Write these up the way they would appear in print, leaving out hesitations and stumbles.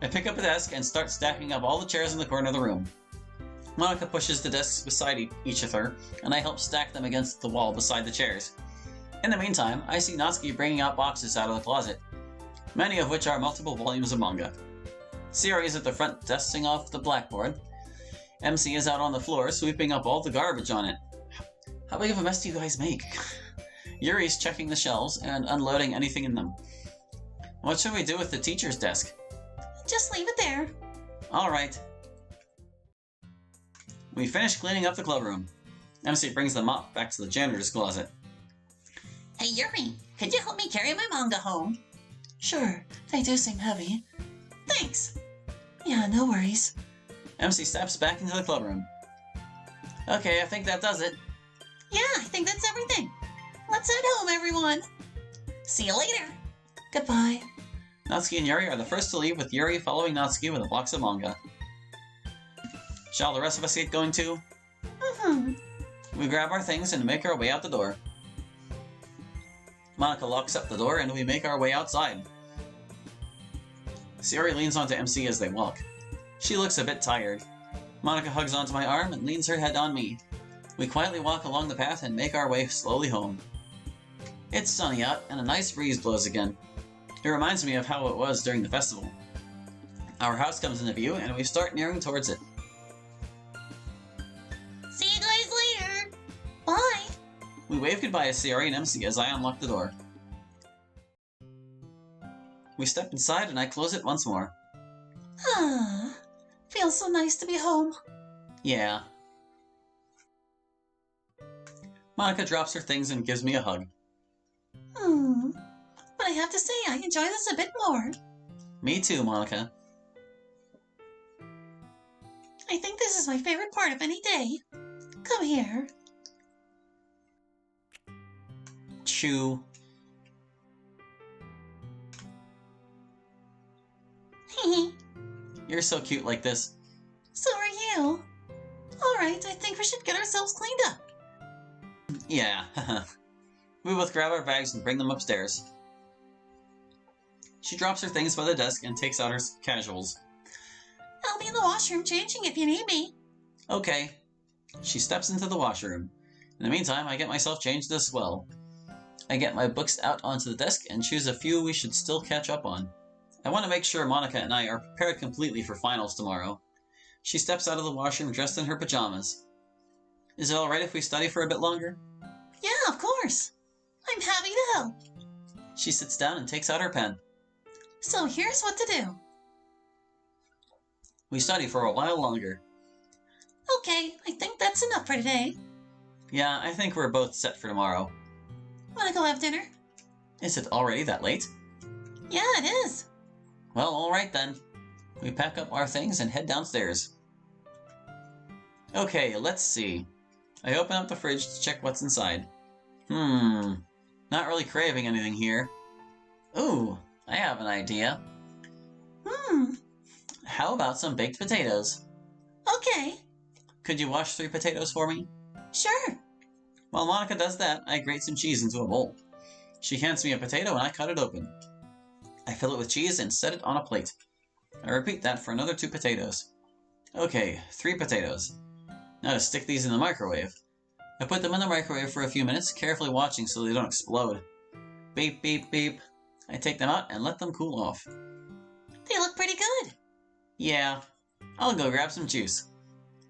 I pick up a desk and start stacking up all the chairs in the corner of the room. Monica pushes the desks beside each of her, and I help stack them against the wall beside the chairs. In the meantime, I see Natsuki bringing out boxes out of the closet, many of which are multiple volumes of manga. Sayori is at the front dusting off the blackboard. MC is out on the floor, sweeping up all the garbage on it. How big of a mess do you guys make? Yuri is checking the shelves and unloading anything in them. What should we do with the teacher's desk? Just leave it there. Alright. We finish cleaning up the club room. MC brings the mop back to the janitor's closet. Hey Yuri, could you help me carry my manga home? Sure, they do seem heavy. Thanks. Yeah, no worries. MC steps back into the club room. Okay, I think that does it. Yeah, I think that's everything. Let's head home, everyone. See you later. Goodbye. Natsuki and Yuri are the first to leave, with Yuri following Natsuki with a box of manga. Shall the rest of us get going too? Mm-hmm. We grab our things and make our way out the door. Monica locks up the door and we make our way outside. Sayori leans onto MC as they walk. She looks a bit tired. Monica hugs onto my arm and leans her head on me. We quietly walk along the path and make our way slowly home. It's sunny out and a nice breeze blows again. It reminds me of how it was during the festival. Our house comes into view and we start nearing towards it. See you guys later. Bye. We wave goodbye to Sayori and MC as I unlock the door. We step inside and I close it once more. Ah, feels so nice to be home. Yeah. Monica drops her things and gives me a hug. But I have to say, I enjoy this a bit more. Me too, Monica. I think this is my favorite part of any day. Come here. Chew. You're so cute like this. So are you. Alright, I think we should get ourselves cleaned up. Yeah. We both grab our bags and bring them upstairs. She drops her things by the desk and takes out her casuals. I'll be in the washroom changing if you need me. Okay. She steps into the washroom. In the meantime, I get myself changed as well. I get my books out onto the desk and choose a few we should still catch up on. I want to make sure Monica and I are prepared completely for finals tomorrow. She steps out of the washroom dressed in her pajamas. Is it alright if we study for a bit longer? Yeah, of course. I'm happy to help. She sits down and takes out her pen. So here's what to do. We study for a while longer. Okay, I think that's enough for today. Yeah, I think we're both set for tomorrow. Wanna go have dinner? Is it already that late? Yeah, it is. Well, alright then. We pack up our things and head downstairs. Okay, let's see. I open up the fridge to check what's inside. Not really craving anything here. Ooh, I have an idea. How about some baked potatoes? Okay. Could you wash 3 potatoes for me? Sure. While Monica does that, I grate some cheese into a bowl. She hands me a potato and I cut it open. I fill it with cheese and set it on a plate. I repeat that for another 2 potatoes. Okay, 3 potatoes. Now to stick these in the microwave. I put them in the microwave for a few minutes, carefully watching so they don't explode. Beep, beep, beep. I take them out and let them cool off. They look pretty good. Yeah, I'll go grab some juice.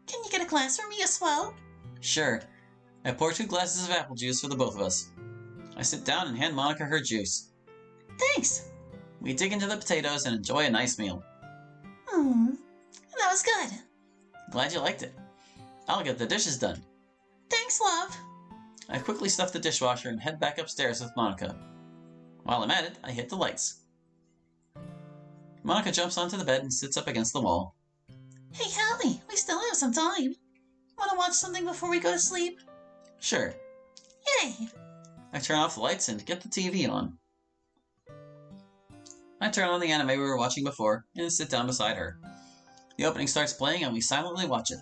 Can you get a glass for me as well? Sure. I pour 2 glasses of apple juice for the both of us. I sit down and hand Monica her juice. Thanks. We dig into the potatoes and enjoy a nice meal. That was good. Glad you liked it. I'll get the dishes done. Thanks, love. I quickly stuff the dishwasher and head back upstairs with Monica. While I'm at it, I hit the lights. Monica jumps onto the bed and sits up against the wall. Hey, Hallie, we still have some time. Want to watch something before we go to sleep? Sure. Yay! I turn off the lights and get the TV on. I turn on the anime we were watching before and sit down beside her. The opening starts playing and we silently watch it.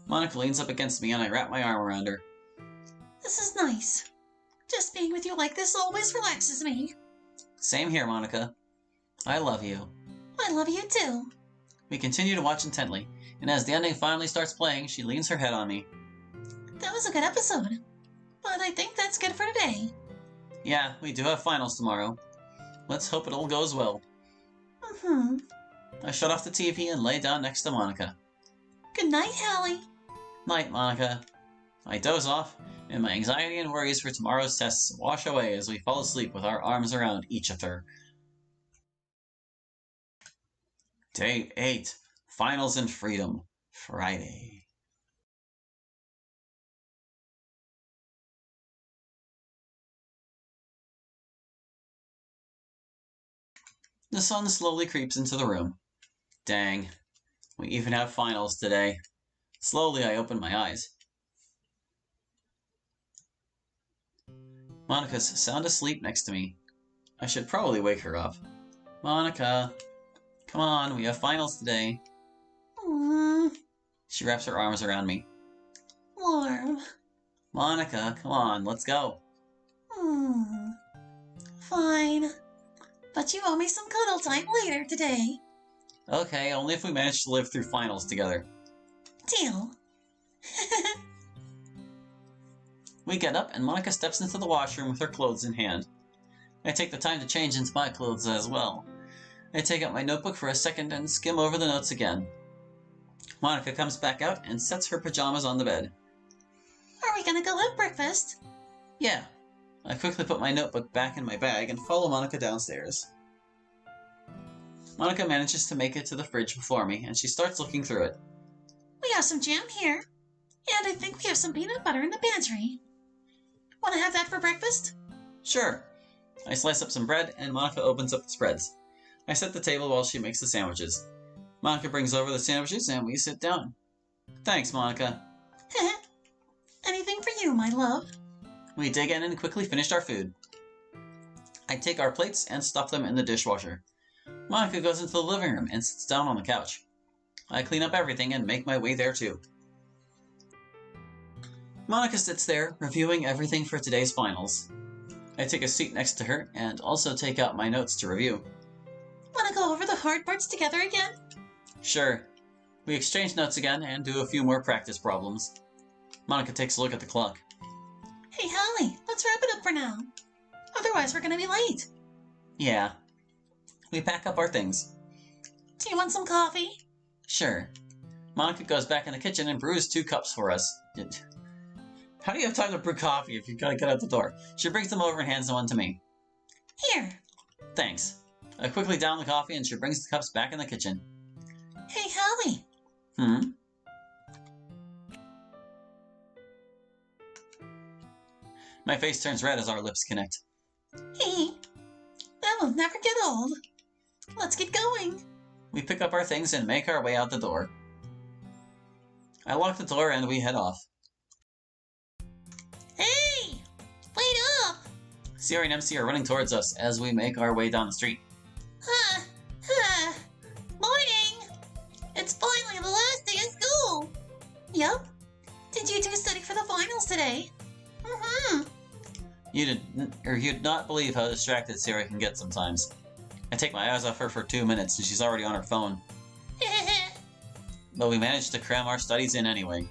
Monica leans up against me and I wrap my arm around her. This is nice. Just being with you like this always relaxes me. Same here, Monica. I love you. I love you too. We continue to watch intently, and as the ending finally starts playing, she leans her head on me. That was a good episode. But I think that's good for today. Yeah, we do have finals tomorrow. Let's hope it all goes well. I shut off the TV and lay down next to Monica. Good night, Hallie. Night, Monica. I doze off, and my anxiety and worries for tomorrow's tests wash away as we fall asleep with our arms around each other. Day 8. Finals and Freedom. Friday. The sun slowly creeps into the room. Dang. We even have finals today. Slowly I open my eyes. Monica's sound asleep next to me. I should probably wake her up. Monica, come on, we have finals today. She wraps her arms around me. Warm. Monica, come on, let's go. Fine. But you owe me some cuddle time later today. Okay, only if we manage to live through finals together. Deal. We get up and Monica steps into the washroom with her clothes in hand. I take the time to change into my clothes as well. I take out my notebook for a second and skim over the notes again. Monica comes back out and sets her pajamas on the bed. Are we gonna go have breakfast? Yeah. I quickly put my notebook back in my bag and follow Monica downstairs. Monica manages to make it to the fridge before me, and she starts looking through it. We have some jam here. And I think we have some peanut butter in the pantry. Want to have that for breakfast? Sure. I slice up some bread, and Monica opens up the spreads. I set the table while she makes the sandwiches. Monica brings over the sandwiches, and we sit down. Thanks, Monica. Anything for you, my love. We dig in and quickly finish our food. I take our plates and stuff them in the dishwasher. Monica goes into the living room and sits down on the couch. I clean up everything and make my way there too. Monica sits there, reviewing everything for today's finals. I take a seat next to her and also take out my notes to review. Want to go over the hard parts together again? Sure. We exchange notes again and do a few more practice problems. Monica takes a look at the clock. Hey, Hallie, let's wrap it up for now. Otherwise, we're gonna be late. Yeah. We pack up our things. Do you want some coffee? Sure. Monica goes back in the kitchen and brews 2 cups for us. How do you have time to brew coffee if you've got to get out the door? She brings them over and hands one to me. Here. Thanks. I quickly down the coffee and she brings the cups back in the kitchen. Hey, Hallie. My face turns red as our lips connect. Hey, that will never get old. Let's get going. We pick up our things and make our way out the door. I lock the door and we head off. Hey! Wait up! Sierra and MC are running towards us as we make our way down the street. Morning! It's finally the last day of school! Yup. Did you two study for the finals today? You'd not believe how distracted Sierra can get sometimes. I take my eyes off her for 2 minutes and she's already on her phone. But we managed to cram our studies in anyway.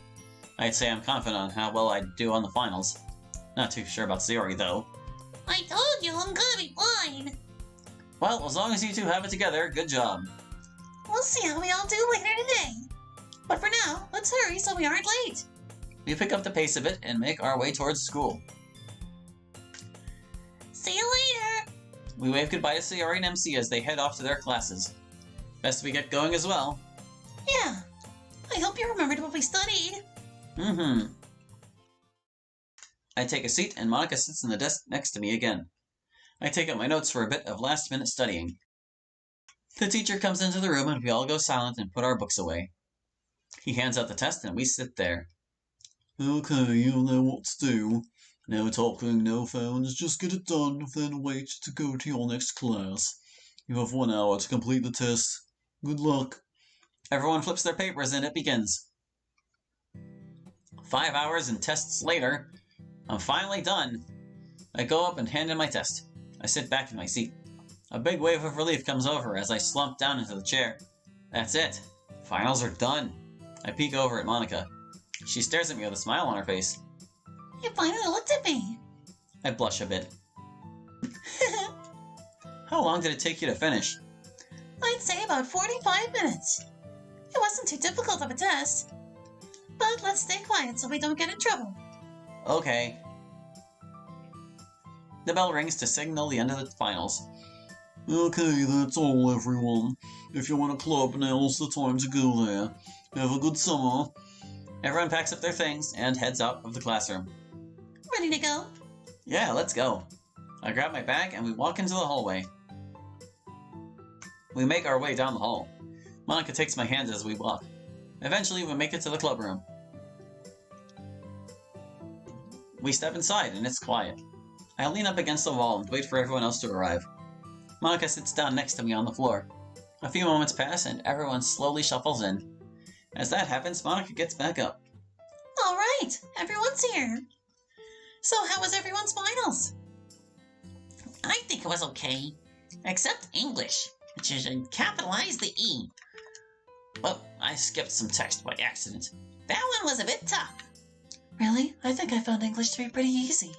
I'd say I'm confident on how well I'd do on the finals. Not too sure about Sierra though. I told you I'm gonna be fine! Well, as long as you two have it together, good job. We'll see how we all do later today. But for now, let's hurry so we aren't late. We pick up the pace a bit and make our way towards school. See you later! We wave goodbye to Sierra and MC as they head off to their classes. Best we get going as well. Yeah. I hope you remembered what we studied. I take a seat and Monica sits in the desk next to me again. I take out my notes for a bit of last-minute studying. The teacher comes into the room and we all go silent and put our books away. He hands out the test and we sit there. Okay, you'll know what to do. No talking, no phones, just get it done, then wait to go to your next class. You have 1 hour to complete the test. Good luck. Everyone flips their papers and it begins. 5 hours and tests later, I'm finally done. I go up and hand in my test. I sit back in my seat. A big wave of relief comes over as I slump down into the chair. That's it. Finals are done. I peek over at Monica. She stares at me with a smile on her face. You finally looked at me. I blush a bit. How long did it take you to finish? I'd say about 45 minutes. It wasn't too difficult of a test. But let's stay quiet so we don't get in trouble. Okay. The bell rings to signal the end of the finals. Okay, that's all, everyone. If you want a club, now's the time to go there. Have a good summer. Everyone packs up their things and heads out of the classroom. Ready to go? Yeah, let's go. I grab my bag and we walk into the hallway. We make our way down the hall. Monica takes my hand as we walk. Eventually, we make it to the club room. We step inside and it's quiet. I lean up against the wall and wait for everyone else to arrive. Monica sits down next to me on the floor. A few moments pass and everyone slowly shuffles in. As that happens, Monica gets back up. All right, everyone's here. So how was everyone's finals? I think it was okay. Except English, which you should capitalize the E. But I skipped some text by accident. That one was a bit tough. Really? I think I found English to be pretty easy.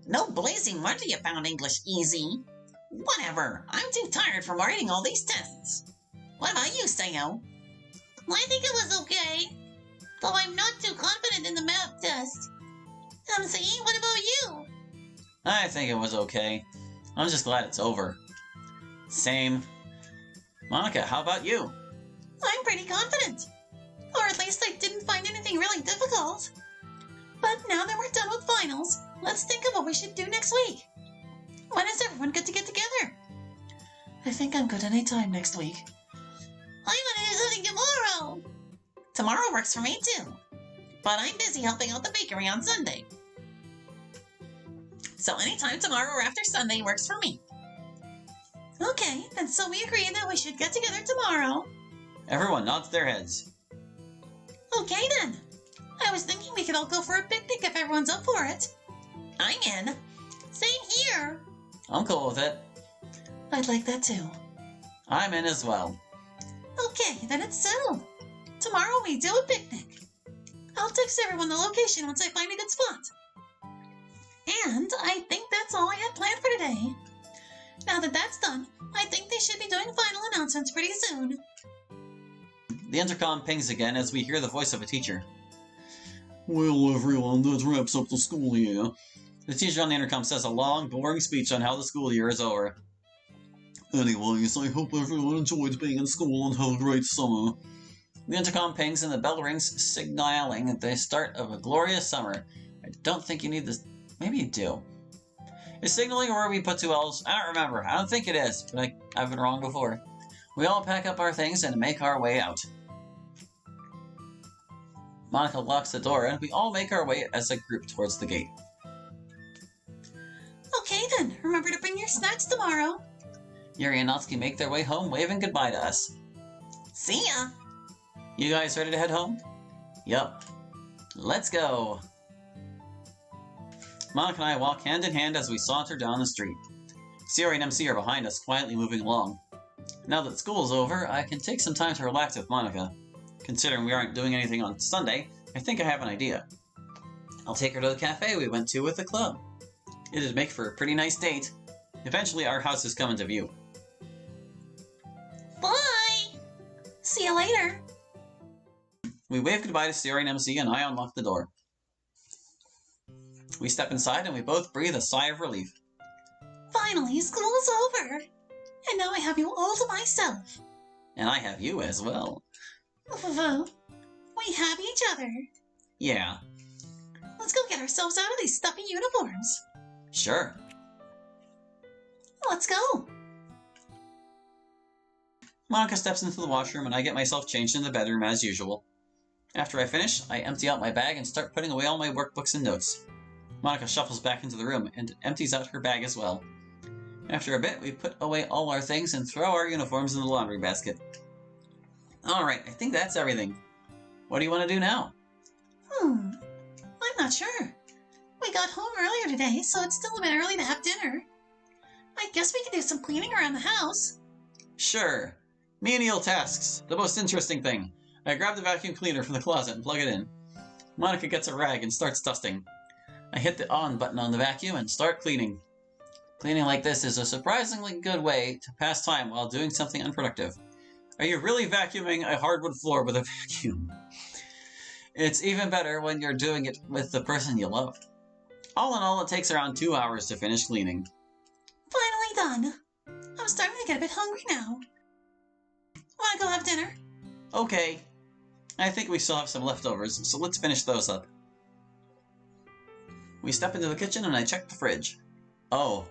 No blazing wonder you found English easy. Whatever, I'm too tired from writing all these tests. What about you, Sayo? I think it was okay, though I'm not too confident in the math test. Sayi, what about you? I think it was okay. I'm just glad it's over. Same. Monica, how about you? I'm pretty confident. Or at least I didn't find anything really difficult. But now that we're done with finals, let's think of what we should do next week. When is everyone good to get together? I think I'm good any time next week. I want to do something tomorrow. Tomorrow works for me too. But I'm busy helping out the bakery on Sunday. So anytime tomorrow or after Sunday works for me. Okay, and so we agree that we should get together tomorrow. Everyone nods their heads. Okay then. I was thinking we could all go for a picnic if everyone's up for it. I'm in. Same here. I'm cool with it. I'd like that too. I'm in as well. Okay, then it's settled. Tomorrow we do a picnic. I'll text everyone the location once I find a good spot. And I think that's all I had planned for today. Now that that's done, I think they should be doing final announcements pretty soon. The intercom pings again as we hear the voice of a teacher. Well, everyone, that wraps up the school year. The teacher on the intercom says a long, boring speech on how the school year is over. Anyways, I hope everyone enjoyed being in school and had a great summer. The intercom pings and the bell rings, signaling the start of a glorious summer. I don't think you need this. Maybe you do. Is signaling where we put two L's? I don't remember. I don't think it is, but I've been wrong before. We all pack up our things and make our way out. Monica locks the door and we all make our way as a group towards the gate. Okay then, remember to bring your snacks tomorrow. Yuri and Natsuki make their way home, waving goodbye to us. See ya! You guys ready to head home? Yup. Let's go! Monica and I walk hand in hand as we saunter down the street. Sayori and MC are behind us, quietly moving along. Now that school's over, I can take some time to relax with Monica. Considering we aren't doing anything on Sunday, I think I have an idea. I'll take her to the cafe we went to with the club. It'd make for a pretty nice date. Eventually, our house is coming to view. Bye! See you later. We wave goodbye to Sayori and MC and I unlock the door. We step inside and we both breathe a sigh of relief. Finally, school is over. And now I have you all to myself. And I have you as well. We have each other. Yeah. Let's go get ourselves out of these stuffy uniforms. Sure. Let's go. Monica steps into the washroom and I get myself changed in the bedroom as usual. After I finish, I empty out my bag and start putting away all my workbooks and notes. Monica shuffles back into the room and empties out her bag as well. After a bit, we put away all our things and throw our uniforms in the laundry basket. Alright, I think that's everything. What do you want to do now? I'm not sure. We got home earlier today, so it's still a bit early to have dinner. I guess we could do some cleaning around the house. Sure. Menial tasks, the most interesting thing. I grab the vacuum cleaner from the closet and plug it in. Monica gets a rag and starts dusting. I hit the on button on the vacuum and start cleaning. Cleaning like this is a surprisingly good way to pass time while doing something unproductive. Are you really vacuuming a hardwood floor with a vacuum? It's even better when you're doing it with the person you love. All in all, it takes around 2 hours to finish cleaning. Finally done. I'm starting to get a bit hungry now. Wanna go have dinner? Okay. I think we still have some leftovers, so let's finish those up. We step into the kitchen and I check the fridge. Oh.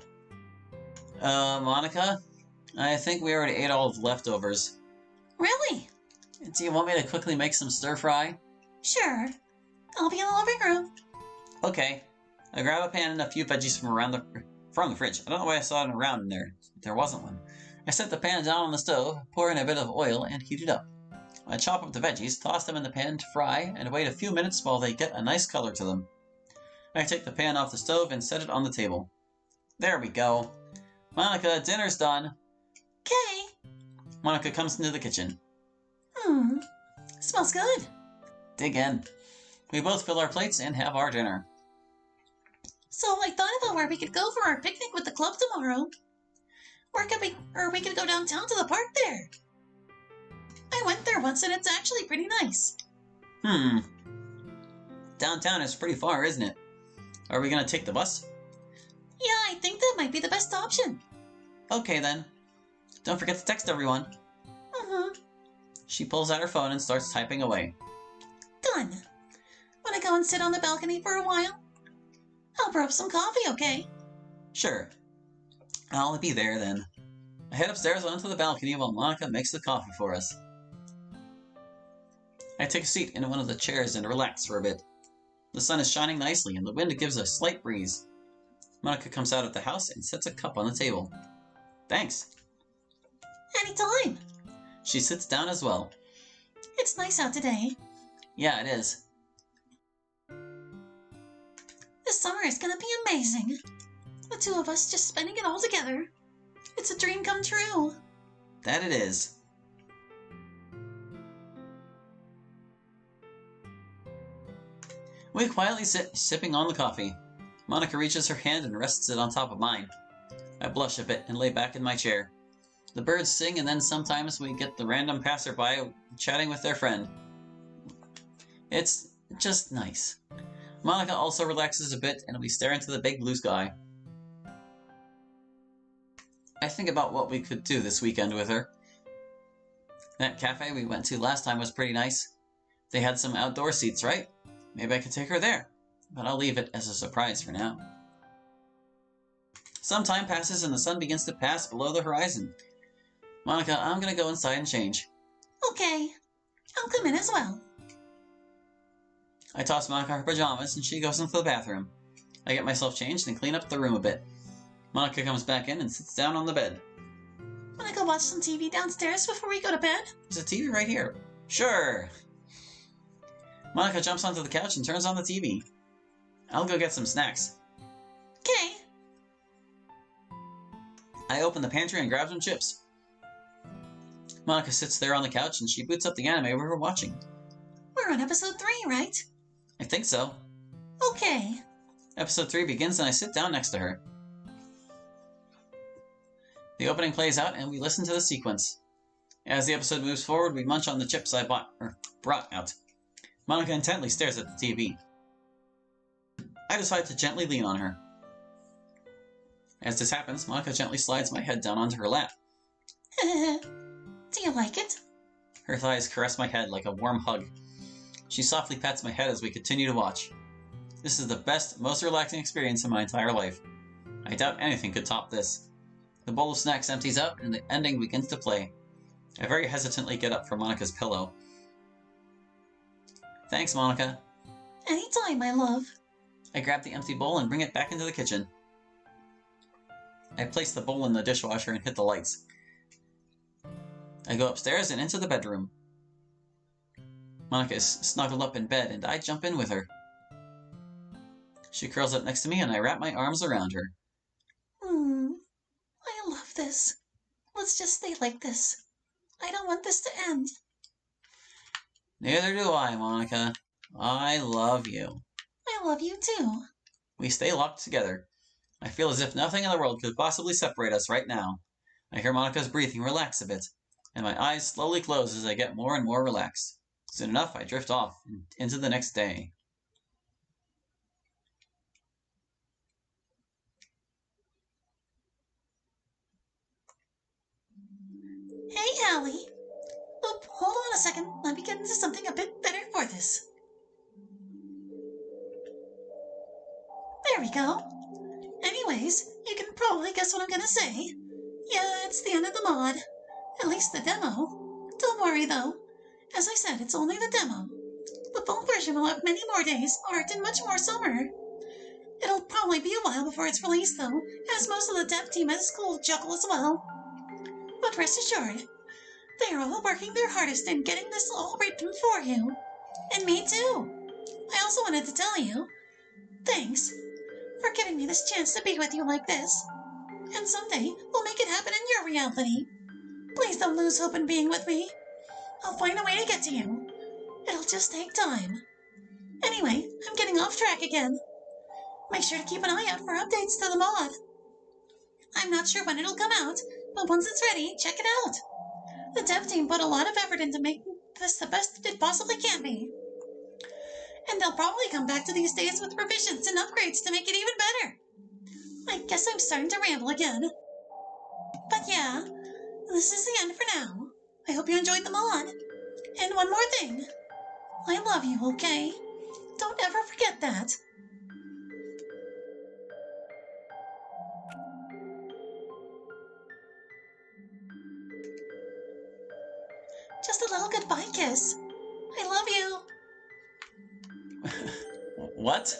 Monica? I think we already ate all of the leftovers. Really? Do you want me to quickly make some stir-fry? Sure. I'll be in the living room. Okay. I grab a pan and a few veggies from the fridge. I don't know why I saw it around in there. There wasn't one. I set the pan down on the stove, pour in a bit of oil, and heat it up. I chop up the veggies, toss them in the pan to fry, and wait a few minutes while they get a nice color to them. I take the pan off the stove and set it on the table. There we go. Monica, dinner's done. Okay. Monica comes into the kitchen. Smells good. Dig in. We both fill our plates and have our dinner. So I thought about where we could go for our picnic with the club tomorrow. We could go downtown to the park there. I went there once and it's actually pretty nice. Downtown is pretty far, isn't it? Are we gonna take the bus? Yeah, I think that might be the best option. Okay then. Don't forget to text everyone. She pulls out her phone and starts typing away. Done. Wanna go and sit on the balcony for a while? I'll brew up some coffee, okay? Sure. I'll be there then. I head upstairs onto the balcony while Monica makes the coffee for us. I take a seat in one of the chairs and relax for a bit. The sun is shining nicely and the wind gives a slight breeze. Monica comes out of the house and sets a cup on the table. Thanks. Anytime. She sits down as well. It's nice out today. Yeah, it is. This summer is gonna be amazing. The two of us just spending it all together. It's a dream come true. That it is. We quietly sit, sipping on the coffee. Monica reaches her hand and rests it on top of mine. I blush a bit and lay back in my chair. The birds sing and then sometimes we get the random passerby chatting with their friend. It's just nice. Monica also relaxes a bit and we stare into the big blue sky. I think about what we could do this weekend with her. That cafe we went to last time was pretty nice. They had some outdoor seats, right? Maybe I could take her there, but I'll leave it as a surprise for now. Some time passes and the sun begins to pass below the horizon. Monica, I'm gonna go inside and change. Okay. I'll come in as well. I toss Monica her pajamas and she goes into the bathroom. I get myself changed and clean up the room a bit. Monica comes back in and sits down on the bed. Wanna go watch some TV downstairs before we go to bed? There's a TV right here. Sure. Monica jumps onto the couch and turns on the TV. I'll go get some snacks. Okay. I open the pantry and grab some chips. Monica sits there on the couch and she boots up the anime we were watching. We're on episode 3, right? I think so. Okay. Episode 3 begins and I sit down next to her. The opening plays out and we listen to the sequence. As the episode moves forward, we munch on the chips I brought out. Monica intently stares at the TV. I decide to gently lean on her. As this happens, Monica gently slides my head down onto her lap. Do you like it? Her thighs caress my head like a warm hug. She softly pats my head as we continue to watch. This is the best, most relaxing experience in my entire life. I doubt anything could top this. The bowl of snacks empties out and the ending begins to play. I very hesitantly get up from Monica's pillow. Thanks, Monica. Anytime, my love. I grab the empty bowl and bring it back into the kitchen. I place the bowl in the dishwasher and hit the lights. I go upstairs and into the bedroom. Monica is snuggled up in bed and I jump in with her. She curls up next to me and I wrap my arms around her. this. Let's just stay like this. I don't want this to end. Neither do I, Monica. I love you. I love you too. We stay locked together. I feel as if nothing in the world could possibly separate us right now. I hear Monica's breathing relax a bit, and my eyes slowly close as I get more and more relaxed. Soon enough, I drift off into the next day. Hey, Hallie. Oh, hold on a second. Let me get into something a bit better for this. There we go. Anyways, you can probably guess what I'm gonna say. Yeah, it's the end of the mod. At least the demo. Don't worry though. As I said, it's only the demo. The full version will have many more days, art, and much more summer. It'll probably be a while before it's released though, as most of the dev team at school juggle as well. But rest assured, they are all working their hardest in getting this all written for you. And me too. I also wanted to tell you, thanks for giving me this chance to be with you like this. And someday we'll make it happen in your reality. Please don't lose hope in being with me. I'll find a way to get to you. It'll just take time. Anyway, I'm getting off track again. Make sure to keep an eye out for updates to the mod. I'm not sure when it'll come out, but once it's ready, check it out. The dev team put a lot of effort into making this the best it possibly can be. And they'll probably come back to these days with revisions and upgrades to make it even better. I guess I'm starting to ramble again. But yeah, this is the end for now. I hope you enjoyed the mod. And one more thing. I love you, okay? Don't ever forget that. Just a little goodbye kiss. I love you. What?